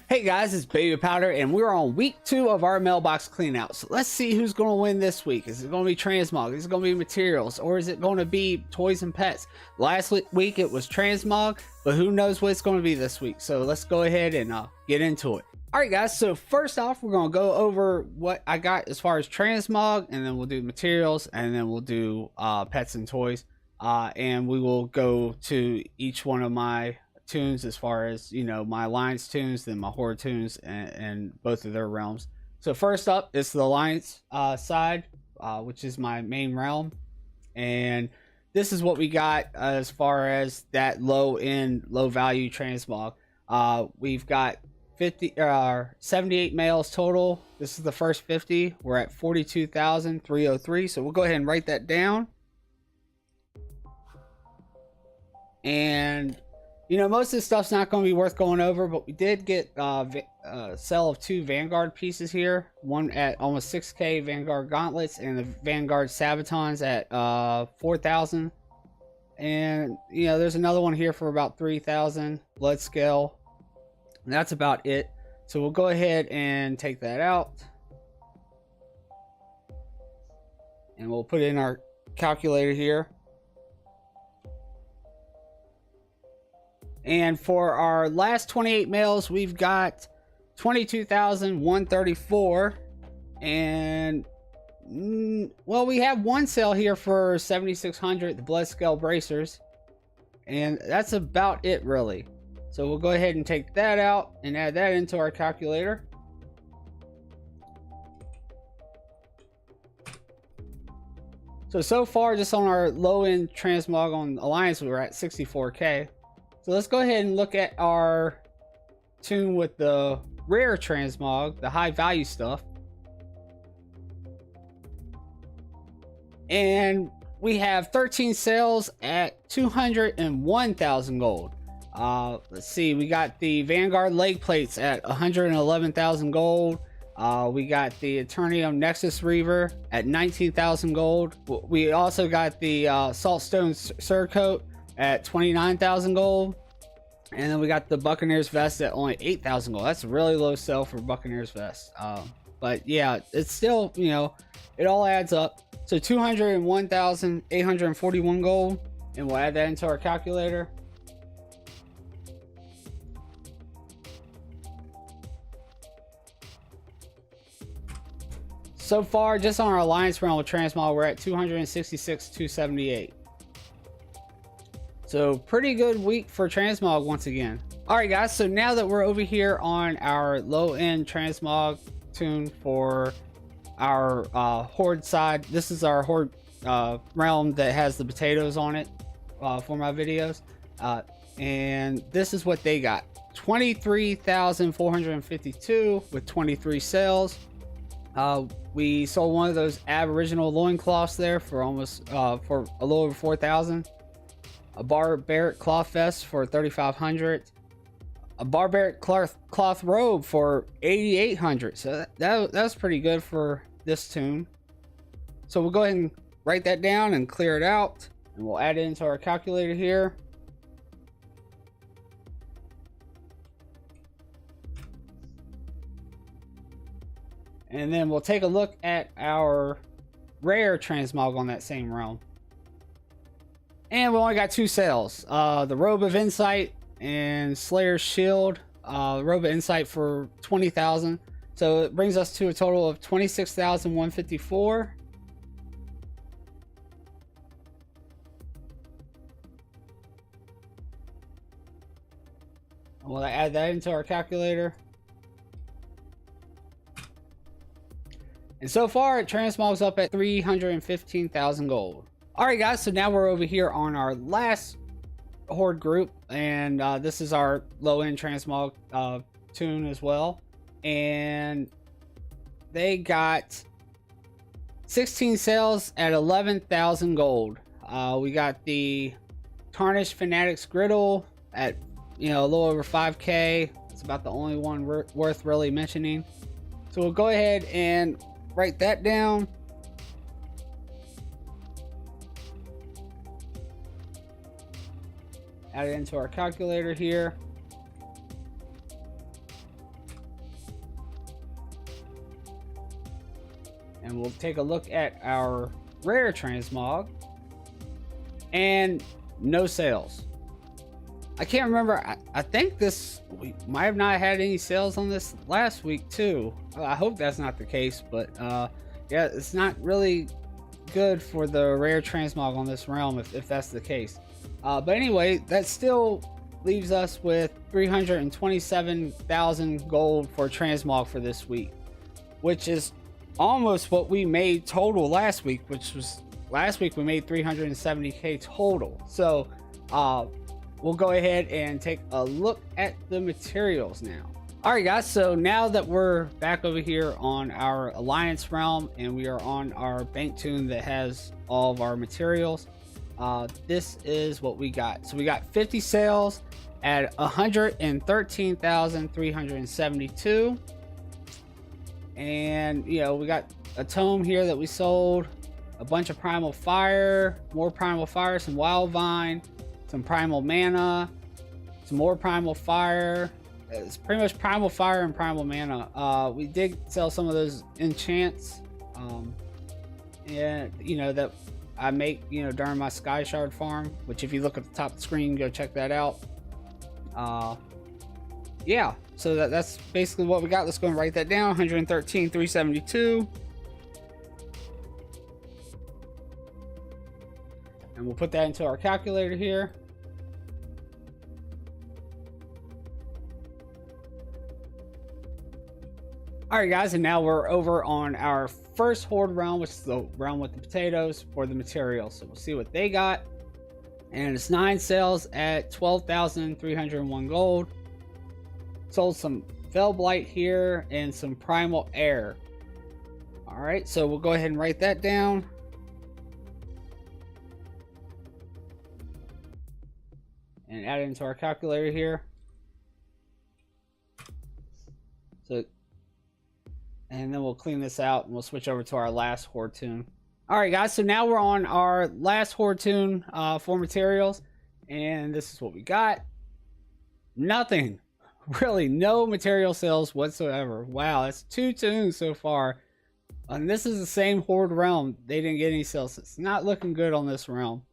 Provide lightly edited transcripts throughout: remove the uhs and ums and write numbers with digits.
Hey guys, it's Babypowder, and we're on week 2 of our mailbox cleanout. So let's see who's going to win this week. Is it going to be Transmog? Is it going to be materials? Or is it going to be toys and pets? Last week it was Transmog, but who knows what it's going to be this week. So let's go ahead and get into it. Alright guys, so first off we're going to go over what I got as far as Transmog, and then we'll do materials, and then we'll do pets and toys. And we will go to each one of my tunes as far as, you know, my Alliance tunes, then my Horde tunes, and both of their realms. So first up is the Alliance side, which is my main realm, and this is what we got as far as that low value Transmog. We've got 78 males total. This is the first 50. We're at 42,303, so we'll go ahead and write that down. And you know, most of this stuff's not going to be worth going over, but we did get a sale of 2 Vanguard pieces here. One at almost 6k Vanguard gauntlets, and the Vanguard Sabatons at 4,000. And you know, there's another one here for about 3,000 blood scale. And that's about it. So we'll go ahead and take that out, and we'll put it in our calculator here. And for our last 28 males, we've got 22,134. And well, we have one sale here for 7,600, the blood scale bracers, and that's about it really. So we'll go ahead and take that out and add that into our calculator. So far, just on our low-end Transmog on Alliance, we're at 64k. So let's go ahead and look at our tune with the rare Transmog, the high value stuff. And we have 13 sales at 201,000 gold. Let's see, we got the Vanguard leg plates at 111,000 gold. We got the Eternium Nexus Reaver at 19,000 gold. We also got the Saltstone Surcoat at 29,000 gold, and then we got the Buccaneers vest at only 8,000 gold. That's a really low sell for Buccaneers vest, but yeah, it's still, you know, it all adds up. So 201,841 gold, and we'll add that into our calculator. So far, just on our Alliance realm with Transmog, we're at 266,278. So pretty good week for Transmog once again. Alright guys, so now that we're over here on our low-end Transmog tune for our Horde side, this is our Horde realm that has the potatoes on it for my videos. And this is what they got. 23,452 with 23 sales. We sold one of those Aboriginal loincloths there for almost for a little over 4,000. A barbaric cloth vest for 3,500, a barbaric cloth robe for 8,800. So that was pretty good for this tune. So we'll go ahead and write that down and clear it out, and we'll add it into our calculator here. And then we'll take a look at our rare Transmog on that same realm. And we only got 2 sales. The Robe of Insight and Slayer's Shield. Robe of Insight for 20,000. So it brings us to a total of 26,154. We'll add that into our calculator. And so far, Transmog's up at 315,000 gold. Alright guys, so now we're over here on our last Horde group, and this is our low-end Transmog tune as well. And they got 16 sales at 11,000 gold. We got the Tarnished Fanatics Griddle at, you know, a little over 5k. It's about the only one worth really mentioning. So we'll go ahead and write that down. Add it into our calculator here. and we'll take a look at our rare transmog, and no sales. I can't remember. I think we might have not had any sales on this last week too. I hope that's not the case, but yeah, it's not really good for the rare transmog on this realm if that's the case. But anyway, that still leaves us with 327,000 gold for transmog for this week, which is almost what we made total last week, which was last week we made 370k total. So we'll go ahead and take a look at the materials now. All right guys, so now that we're back over here on our alliance realm and we are on our bank tune that has all of our materials, this is what we got. So we got 50 sales at 113,372, and you know, we got a tome here that we sold, a bunch of primal fire, more primal fire, some wild vine, some primal mana, some more primal fire. It's pretty much primal fire and primal mana. We did sell some of those enchants, and you know, that I make, you know, during my sky shard farm, which if you look at the top of the screen, go check that out. Yeah, so that's basically what we got. Let's go and write that down. 113,372, and we'll put that into our calculator here. All right guys, and now we're over on our first horde realm, which is the realm with the potatoes for the materials. So we'll see what they got, and it's 9 sales at 12,301 gold. Sold some Fellblight here and some primal air. All right, so we'll go ahead and write that down. And add it into our calculator here. So, and then we'll clean this out and we'll switch over to our last horde tune. All right guys, so now we're on our last horde tune for materials, and this is what we got. Nothing, really, no material sales whatsoever. Wow, that's 2 tunes so far, and this is the same horde realm. They didn't get any sales. It's not looking good on this realm.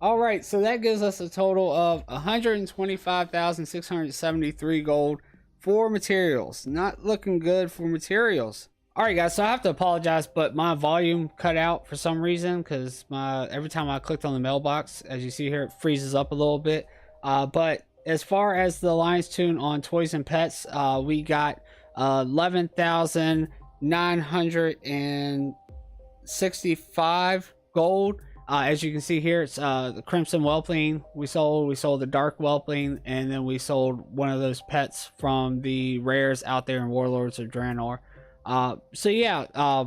All right, so that gives us a total of 125,673 gold for materials. Not looking good for materials. All right guys, so I have to apologize, but my volume cut out for some reason, because every time I clicked on the mailbox, as you see here, it freezes up a little bit. But as far as the alliance tune on toys and pets, we got 11,965 gold. As you can see here, it's the Crimson Whelpling we sold the Dark Whelpling, and then we sold one of those pets from the rares out there in Warlords of Draenor. So yeah,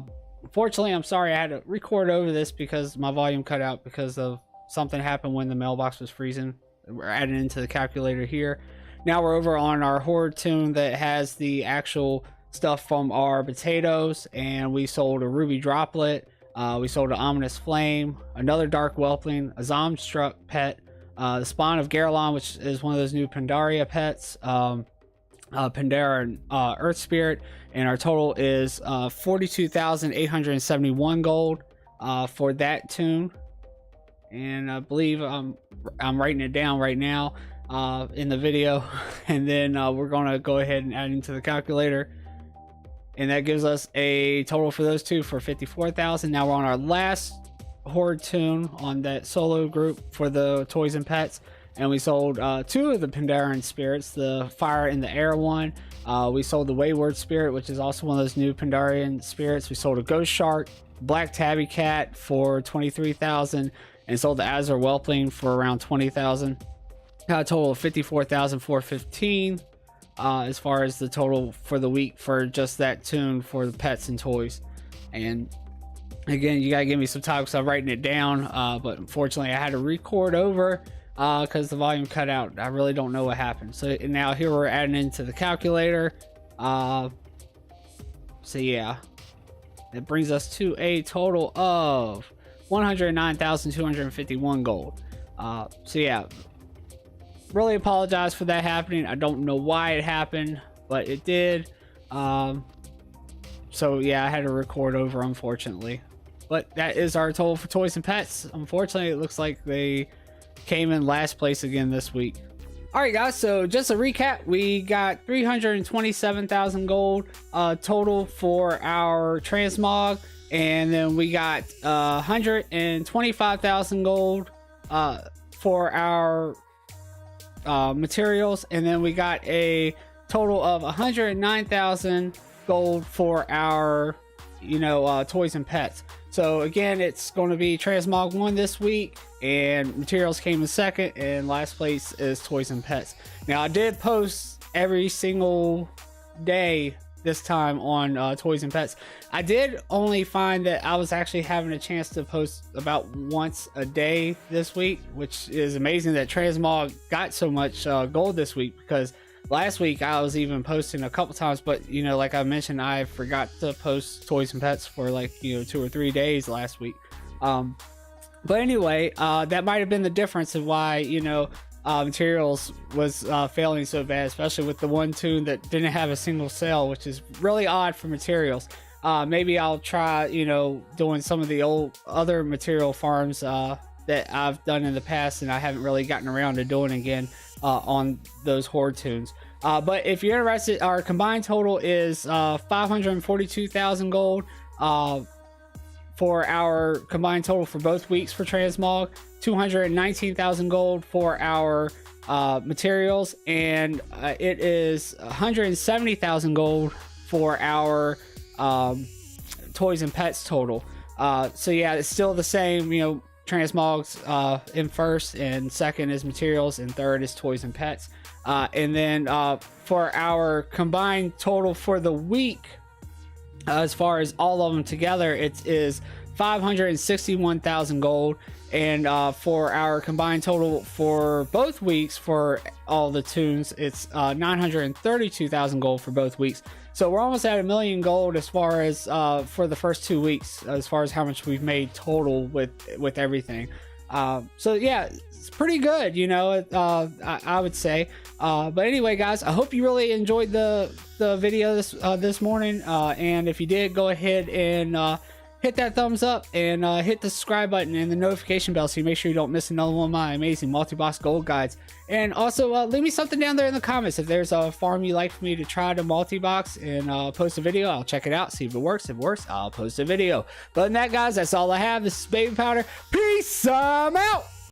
fortunately, I'm sorry I had to record over this because my volume cut out because of something happened when the mailbox was freezing. We're adding into the calculator here. Now we're over on our horde tune that has the actual stuff from our potatoes, and we sold a Ruby Droplet. We sold an Ominous Flame, another Dark Whelpling, a Zomstruck pet, the Spawn of Garelon, which is one of those new Pandaria pets, Pandara and Earth Spirit, and our total is 42,871 gold for that tune. And I believe I'm writing it down right now in the video, and then we're gonna go ahead and add into the calculator. And that gives us a total for those two for 54,000. Now we're on our last horde tune on that solo group for the toys and pets, and we sold 2 of the Pandaren spirits, the fire and the air one. We sold the Wayward Spirit, which is also one of those new Pandaren spirits. We sold a Ghost Shark, Black Tabby Cat for 23,000, and sold the Azure Whelpling for around 20,000. Got a total of 54,415. As far as the total for the week for just that tune for the pets and toys. And again, you gotta give me some time because I'm writing it down, but unfortunately I had to record over because the volume cut out. I really don't know what happened. So now here we're adding into the calculator. So yeah, it brings us to a total of 109,251 gold. So yeah, really apologize for that happening. I don't know why it happened, but it did. So yeah, I had to record over, unfortunately. But that is our total for toys and pets. Unfortunately, it looks like they came in last place again this week. All right, guys, so just a recap, we got 327,000 gold total for our transmog, and then we got 125,000 gold for our materials, and then we got a total of 109,000 gold for our toys and pets. So again, it's going to be Transmog 1 this week, and materials came in second, and last place is toys and pets. Now I did post every single day this time on toys and pets. I did only find that I was actually having a chance to post about once a day this week, which is amazing that Transmog got so much gold this week, because last week I was even posting a couple times, but like I mentioned, I forgot to post toys and pets for like 2 or 3 days last week. But anyway, that might have been the difference of why materials was failing so bad, especially with the one toon that didn't have a single sale, which is really odd for materials. Maybe I'll try doing some of the old other material farms that I've done in the past and I haven't really gotten around to doing again on those horde toons. But if you're interested, our combined total is 542,000 gold for our combined total for both weeks for Transmog, 219,000 gold for our materials, and it is 170,000 gold for our toys and pets total. So yeah, it's still the same, Transmog's in first, and second is materials, and third is toys and pets. And then for our combined total for the week, as far as all of them together, it is 561,000 gold, and for our combined total for both weeks for all the toons, it's 932,000 gold for both weeks. So we're almost at 1 million gold as far as for the first 2 weeks, as far as how much we've made total with everything. So yeah, it's pretty good, I would say. But anyway, guys, I hope you really enjoyed the video this morning, and if you did, go ahead and hit that thumbs up and hit the subscribe button and the notification bell so you make sure you don't miss another one of my amazing multi-box gold guides. And also leave me something down there in the comments if there's a farm you'd like for me to try to multi-box and post a video. I'll check it out, see if it works. If it works, I'll post a video. But other than that, guys, that's all I have. This is Baby Powder. Peace. I'm out.